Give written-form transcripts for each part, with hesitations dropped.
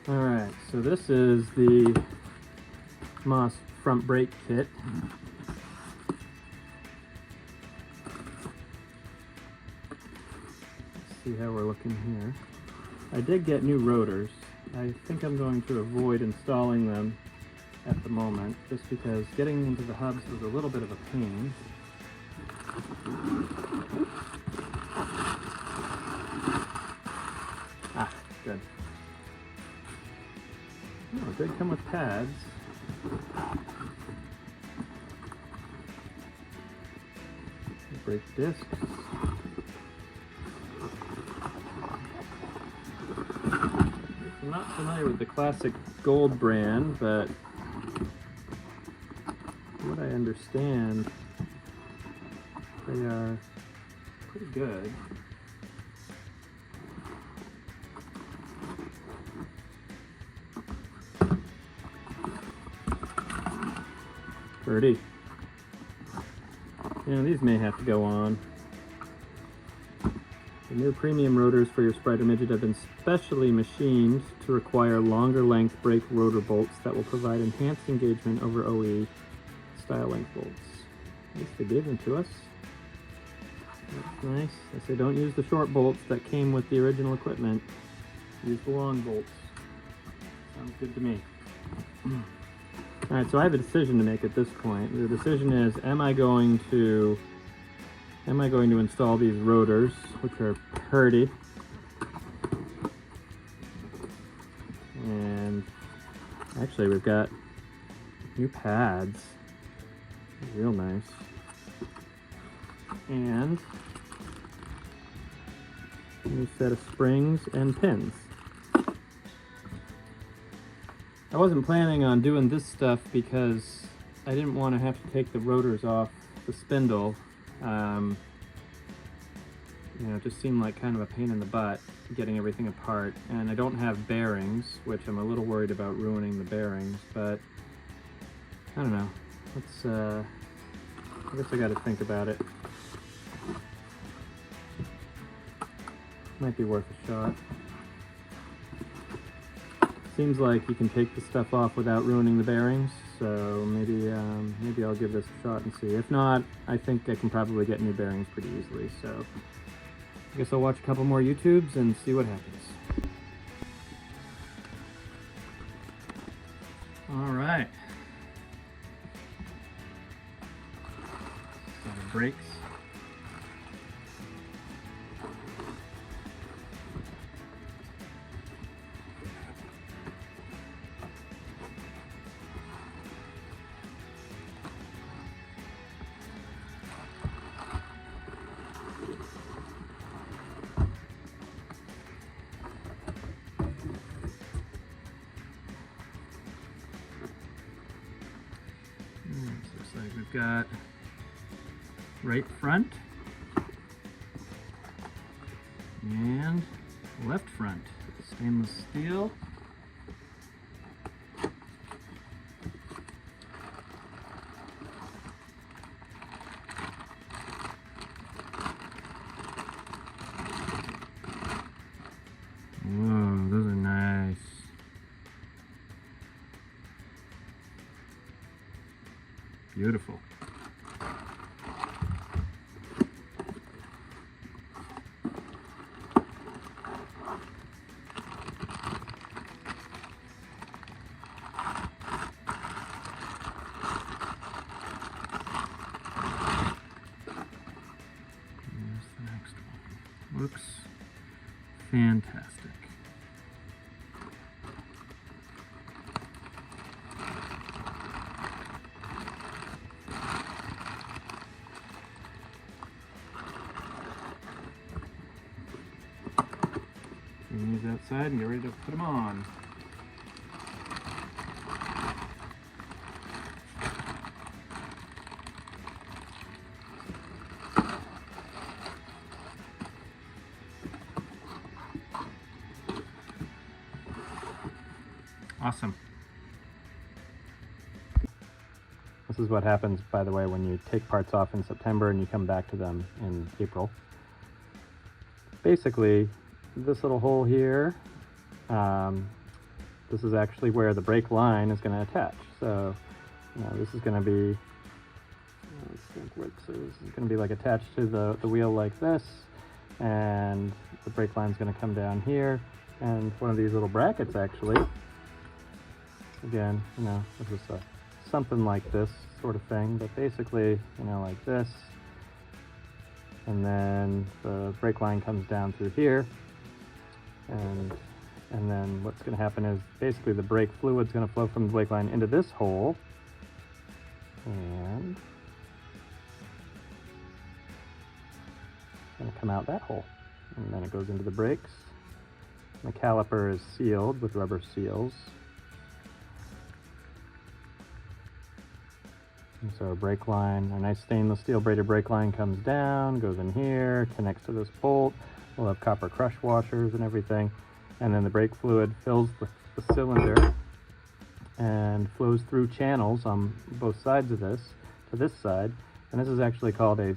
Alright, so this is the Moss front brake kit. Let's see how we're looking here. I did get new rotors. I think I'm going to avoid installing them at the moment, just because getting into the hubs was a little bit of a pain. Ah, good. Oh, it did come with pads. Brake discs. I'm not familiar with the classic gold brand, but from what I understand, they are pretty good. Pretty. Yeah, these may have to go on. The new premium rotors for your Spider Midget have been specially machined to require longer length brake rotor bolts that will provide enhanced engagement over OE style length bolts. At least they gave them to us. That's nice. I say don't use the short bolts that came with the original equipment. Use the long bolts. Sounds good to me. Alright, so I have a decision to make at this point. The decision is, am I going to install these rotors, which are pretty, and actually we've got new pads, real nice, and a new set of springs and pins. I wasn't planning on doing this stuff because I didn't want to have to take the rotors off the spindle. You know, it just seemed like kind of a pain in the butt getting everything apart, and I don't have bearings, which I'm a little worried about ruining the bearings, but I don't know. I guess I got to think about it. Might be worth a shot. Seems like you can take the stuff off without ruining the bearings, so maybe I'll give this a shot and see. If not, I think I can probably get new bearings pretty easily, so I guess I'll watch a couple more YouTubes and see what happens. All right. So the brakes. Looks like we've got right front and left front, stainless steel. Whoa, those are nice. Beautiful. Here's the next one. Looks fantastic. Move that side and get ready to put them on. Awesome. This is what happens, by the way, when you take parts off in September and you come back to them in April. Basically, this little hole here this is actually where the brake line is going to attach. So, this is going to be, let's think what, so this is going to be like attached to the wheel like this, and the brake line is going to come down here, and one of these little brackets actually, again, this is something like this sort of thing, but basically, like this, and then the brake line comes down through here, and then what's going to happen is basically the brake fluid's going to flow from the brake line into this hole, and it's going to come out that hole, and then it goes into the brakes. The caliper is sealed with rubber seals. And so brake line, a nice stainless steel braided brake line comes down, goes in here, connects to this bolt. We'll have copper crush washers and everything. And then the brake fluid fills the cylinder and flows through channels on both sides of this to this side. And this is actually called a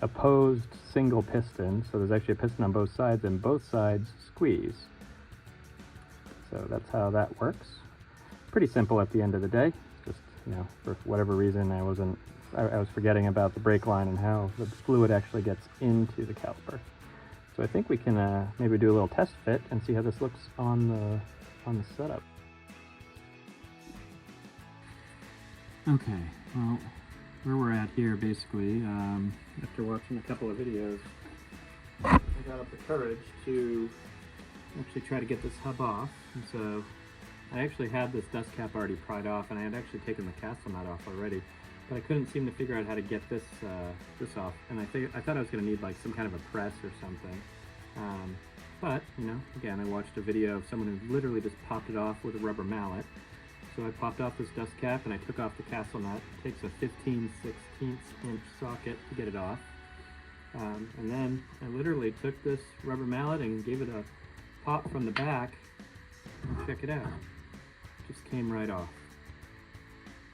opposed single piston. So there's actually a piston on both sides, and both sides squeeze. So that's how that works. Pretty simple at the end of the day. Just, for whatever reason, I was forgetting about the brake line and how the fluid actually gets into the caliper. So I think we can maybe do a little test fit and see how this looks on the setup. Okay, well, where we're at here basically, after watching a couple of videos, I got up the courage to actually try to get this hub off. And so I actually had this dust cap already pried off, and I had actually taken the castle nut off already, but I couldn't seem to figure out how to get this off. And I thought I was going to need like some kind of a press or something. But again, I watched a video of someone who literally just popped it off with a rubber mallet. So I popped off this dust cap and I took off the castle nut. It takes a 15/16 inch socket to get it off. And then I literally took this rubber mallet and gave it a pop from the back, and check it out. It just came right off.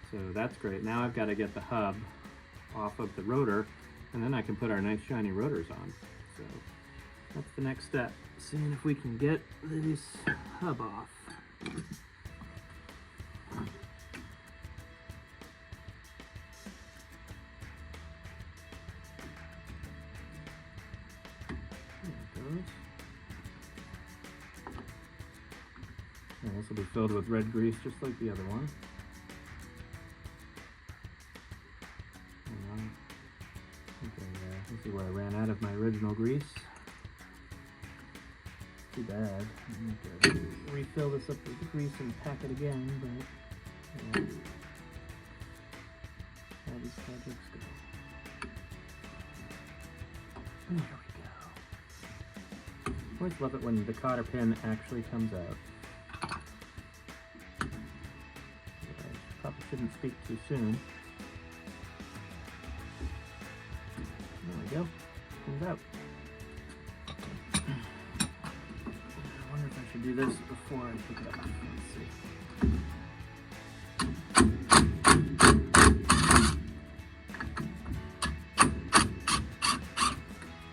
So that's great. Now I've got to get the hub off of the rotor, and then I can put our nice shiny rotors on. So that's the next step, seeing if we can get this hub off. And this will be filled with red grease just like the other one. Okay, let's see where I ran out of my original grease. Too bad. I need to refill this up with grease and pack it again, but how these projects go. There we go. I always love it when the cotter pin actually comes out. Probably shouldn't speak too soon. There we go. Comes out. I wonder if I should do this before I pick it up. Let's see.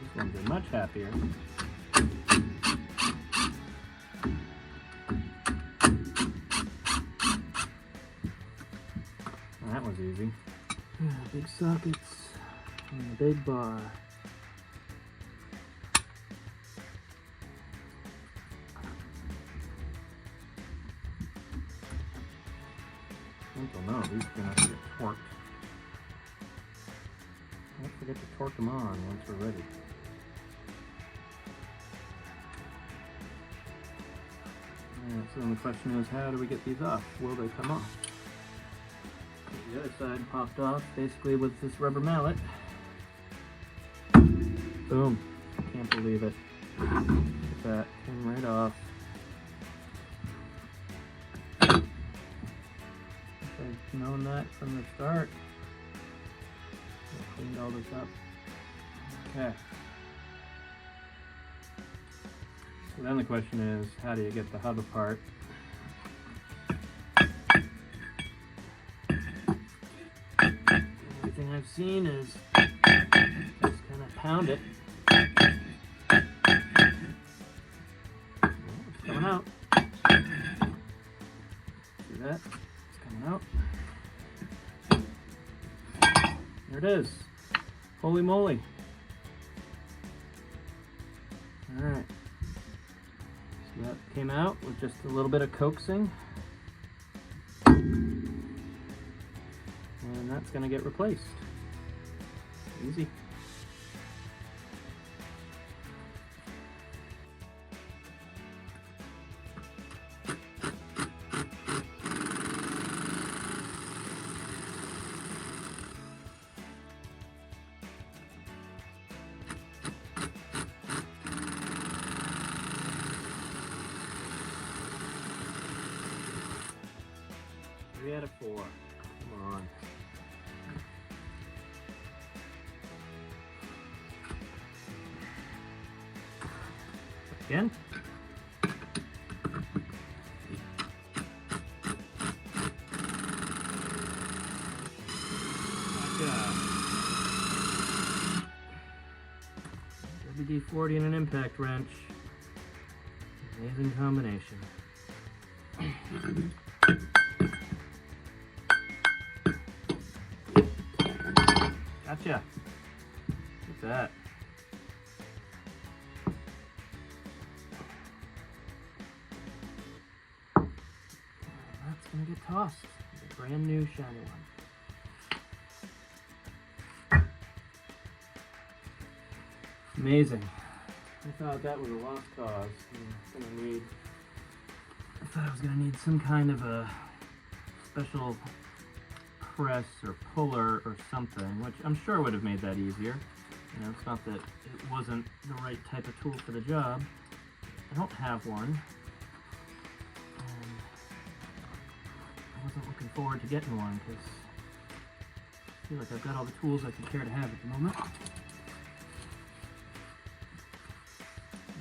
This one's been much happier. That was easy. Big sockets and a big bar. Simple, no, these are gonna have to get torqued. Don't forget to torque them on once we're ready. Alright, so then the question is, how do we get these off? Will they come off? The other side popped off basically with this rubber mallet. Boom. Can't believe it. Look at that. Came right off. If I'd known that from the start, I cleaned all this up. Okay. So then the question is, how do you get the hub apart? Everything I've seen is just kind of pound it. It's coming out. that. It's coming out. There it is. Holy moly. Alright. So that came out with just a little bit of coaxing. And that's going to get replaced. Easy. Three out of 4. Come on. Again. WD-40 and an impact wrench. Amazing combination. Gotcha. Look at that. That's gonna get tossed. A brand new shiny one. Amazing. I thought that was a lost cause. I thought I was gonna need some kind of a special press or puller or something, which I'm sure would have made that easier. You know, it's not that it wasn't the right type of tool for the job. I don't have one. And I wasn't looking forward to getting one because I feel like I've got all the tools I could care to have at the moment.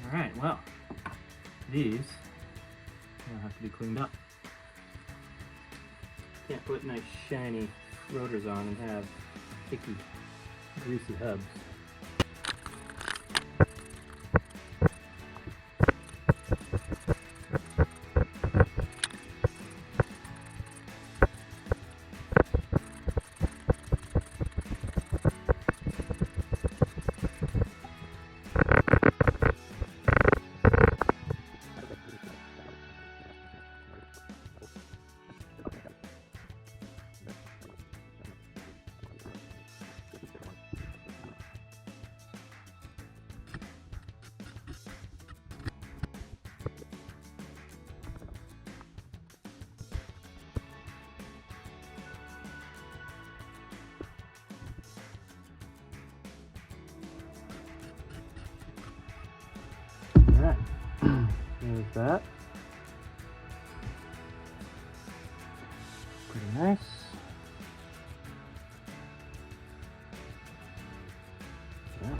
Alright, well, these will have to be cleaned up. Can't put nice shiny rotors on and have icky, greasy hubs. Alright, there's that. Pretty nice. Yeah.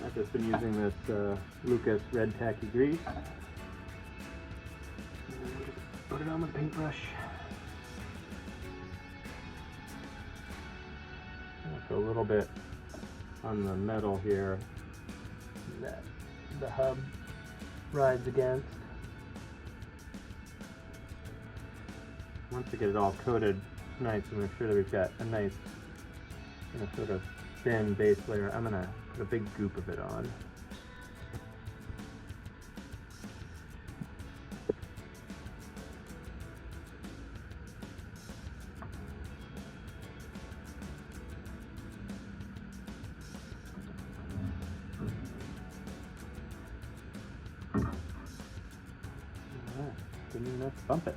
I've just been using this Lucas red tacky grease. And just put it on with a paintbrush. A little bit on the metal here that the hub rides against. Once we get it all coated nice and make sure that we've got a nice, you know, sort of thin base layer, I'm gonna put a big goop of it on. Let's bump it.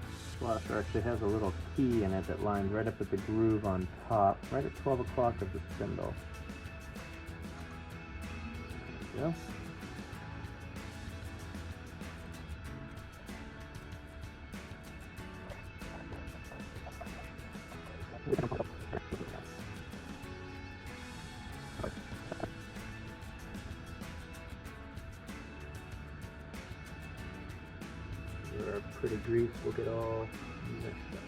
This washer actually has a little key in it that lines right up at the groove on top, right at 12 o'clock of the spindle. There we go. Our pretty grease will get all mixed up.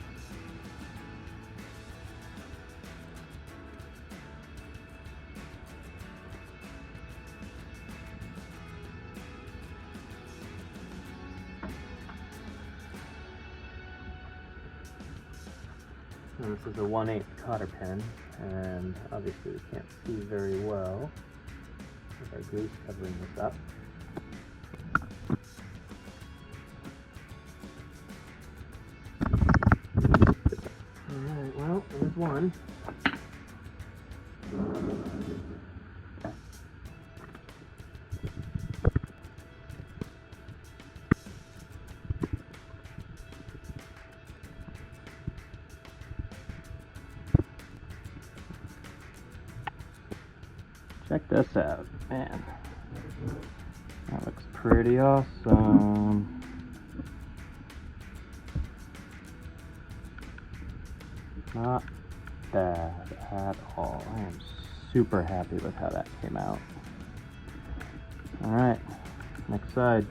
And this is a 1/8 cotter pin, and obviously we can't see very well with our grease covering this up. Alright, well, there's one. Check this out, man. That looks pretty awesome. Not bad at all. I am super happy with how that came out. Alright, next side.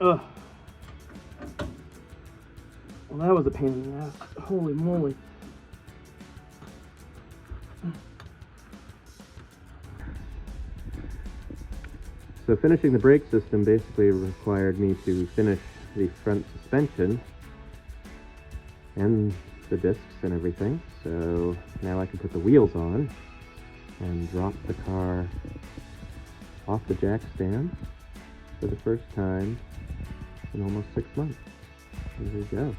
Ugh. Well, that was a pain in the ass. Holy moly. So finishing the brake system basically required me to finish the front suspension and the discs and everything. So now I can put the wheels on and drop the car off the jack stand for the first time in almost 6 months. There we go.